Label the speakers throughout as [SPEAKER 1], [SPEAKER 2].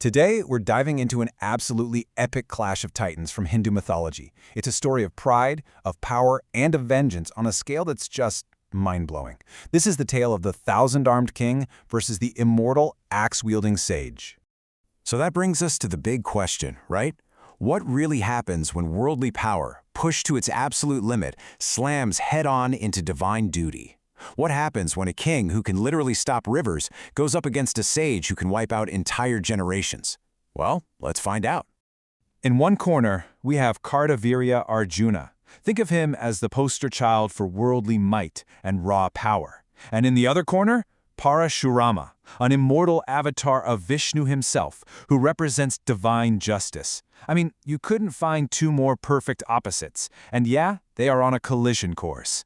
[SPEAKER 1] Today, we're diving into an absolutely epic clash of titans from Hindu mythology. It's a story of pride, of power, and of vengeance on a scale that's just mind-blowing. This is the tale of the thousand-armed king versus the immortal, axe-wielding sage. So that brings us to the big question, right? What really happens when worldly power, pushed to its absolute limit, slams head-on into divine duty? What happens when a king who can literally stop rivers goes up against a sage who can wipe out entire generations? Well, let's find out. In one corner, we have Kartavirya Arjuna. Think of him as the poster child for worldly might and raw power. And in the other corner, Parashurama, an immortal avatar of Vishnu himself, who represents divine justice. I mean, you couldn't find two more perfect opposites. And yeah, they are on a collision course.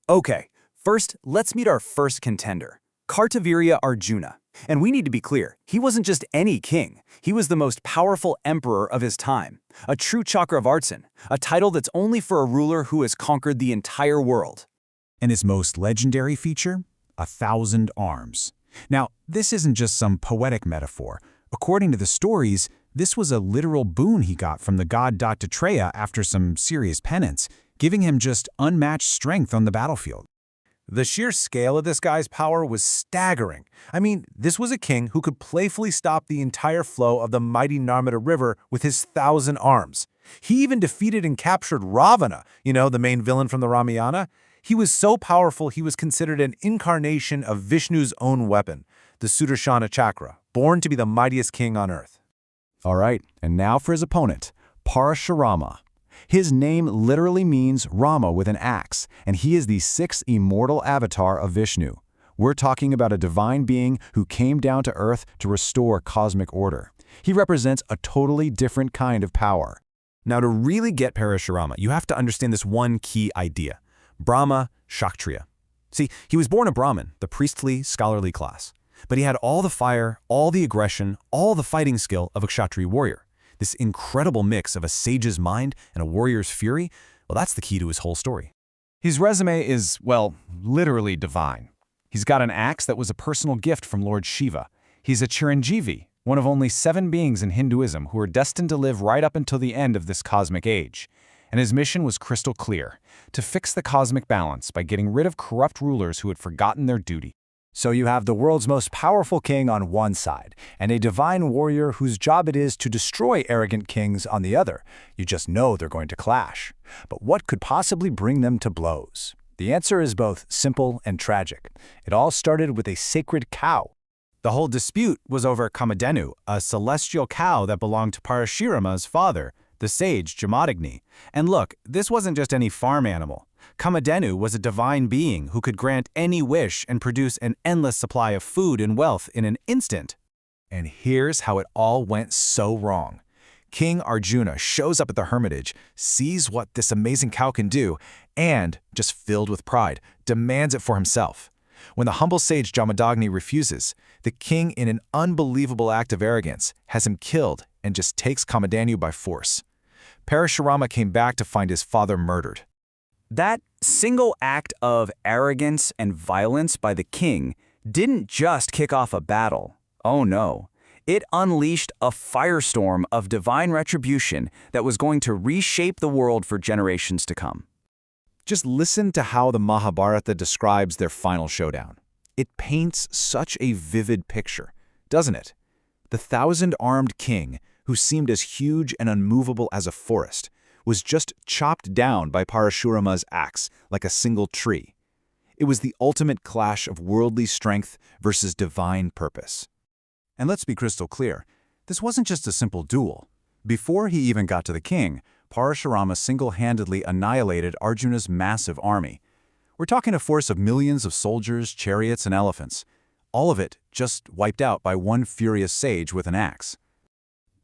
[SPEAKER 2] Okay, first, let's meet our first contender, Kartavirya Arjuna. And we need to be clear, he wasn't just any king. He was the most powerful emperor of his time, a true Chakravartin, a title that's only for a ruler who has conquered the entire world.
[SPEAKER 1] And his most legendary feature? 1,000 arms. Now, this isn't just some poetic metaphor. According to the stories, this was a literal boon he got from the god Dattatreya after some serious penance, giving him just unmatched strength on the battlefield. The sheer scale of this guy's power was staggering. I mean, this was a king who could playfully stop the entire flow of the mighty Narmada River with his 1,000 arms. He even defeated and captured Ravana, the main villain from the Ramayana. He was so powerful he was considered an incarnation of Vishnu's own weapon, the Sudarshana Chakra, born to be the mightiest king on earth. All right, and now for his opponent, Parashurama. His name literally means Rama with an axe, and he is the sixth immortal avatar of Vishnu. We're talking about a divine being who came down to earth to restore cosmic order. He represents a totally different kind of power. Now, to really get Parashurama, you have to understand this one key idea. Brahma, Kshatriya. See, he was born a Brahmin, the priestly, scholarly class. But he had all the fire, all the aggression, all the fighting skill of a Kshatriya warrior. This incredible mix of a sage's mind and a warrior's fury, well, that's the key to his whole story. His resume is, well, literally divine. He's got an axe that was a personal gift from Lord Shiva. He's a Chiranjeevi, one of only 7 beings in Hinduism who are destined to live right up until the end of this cosmic age. And his mission was crystal clear, to fix the cosmic balance by getting rid of corrupt rulers who had forgotten their duty. So you have the world's most powerful king on one side, and a divine warrior whose job it is to destroy arrogant kings on the other. You just know they're going to clash. But what could possibly bring them to blows? The answer is both simple and tragic. It all started with a sacred cow. The whole dispute was over Kamadhenu, a celestial cow that belonged to Parashurama's father, the sage Jamadagni. And look, this wasn't just any farm animal. Kamadhenu was a divine being who could grant any wish and produce an endless supply of food and wealth in an instant. And here's how it all went so wrong. King Arjuna shows up at the hermitage, sees what this amazing cow can do, and, just filled with pride, demands it for himself. When the humble sage Jamadagni refuses, the king, in an unbelievable act of arrogance, has him killed and just takes Kamadhenu by force. Parashurama came back to find his father murdered.
[SPEAKER 2] That single act of arrogance and violence by the king didn't just kick off a battle. Oh no. It unleashed a firestorm of divine retribution that was going to reshape the world for generations to come.
[SPEAKER 1] Just listen to how the Mahabharata describes their final showdown. It paints such a vivid picture, doesn't it? The 1,000-armed king, who seemed as huge and unmovable as a forest, was just chopped down by Parashurama's axe like a single tree. It was the ultimate clash of worldly strength versus divine purpose. And let's be crystal clear, this wasn't just a simple duel. Before he even got to the king, Parashurama single-handedly annihilated Arjuna's massive army. We're talking a force of millions of soldiers, chariots, and elephants. All of it just wiped out by one furious sage with an axe.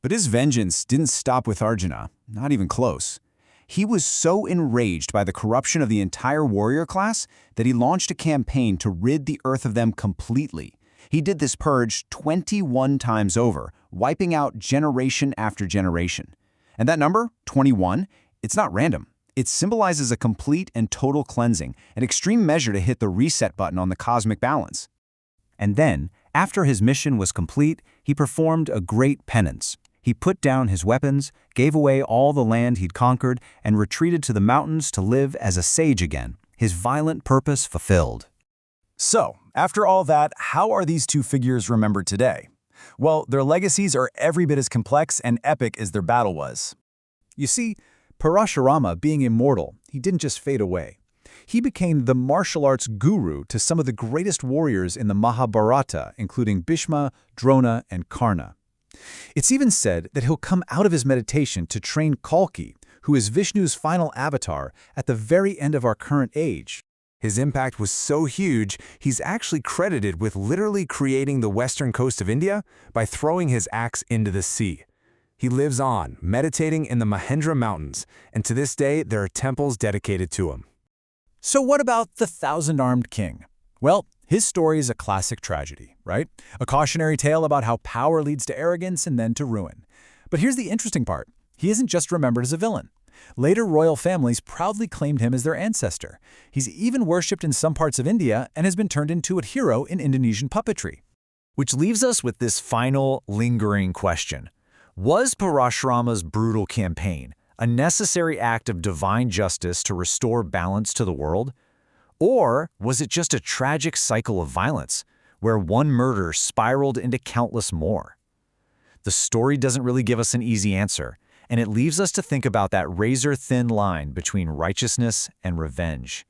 [SPEAKER 1] But his vengeance didn't stop with Arjuna, not even close. He was so enraged by the corruption of the entire warrior class that he launched a campaign to rid the earth of them completely. He did this purge 21 times over, wiping out generation after generation. And that number, 21, it's not random. It symbolizes a complete and total cleansing, an extreme measure to hit the reset button on the cosmic balance. And then, after his mission was complete,
[SPEAKER 2] He performed a great penance. He put down his weapons, gave away all the land he'd conquered, and retreated to the mountains to live as a sage again, his violent purpose fulfilled. So, after all that, how are these two figures remembered today? Well, their legacies are every bit as complex and epic as their battle was.
[SPEAKER 1] You see, Parashurama, being immortal, he didn't just fade away. He became the martial arts guru to some of the greatest warriors in the Mahabharata, including Bhishma, Drona, and Karna. It's even said that he'll come out of his meditation to train Kalki, who is Vishnu's final avatar, at the very end of our current age.
[SPEAKER 3] His impact was so huge, he's actually credited with literally creating the western coast of India by throwing his axe into the sea. He lives on, meditating in the Mahendra Mountains, and to this day there are temples dedicated to him.
[SPEAKER 1] So what about the Thousand-Armed King? Well, his story is a classic tragedy, right? A cautionary tale about how power leads to arrogance and then to ruin. But here's the interesting part. He isn't just remembered as a villain. Later royal families proudly claimed him as their ancestor. He's even worshipped in some parts of India and has been turned into a hero in Indonesian puppetry.
[SPEAKER 2] Which leaves us with this final, lingering question. Was Parashurama's brutal campaign a necessary act of divine justice to restore balance to the world? Or was it just a tragic cycle of violence, where one murder spiraled into countless more? The story doesn't really give us an easy answer, and it leaves us to think about that razor-thin line between righteousness and revenge.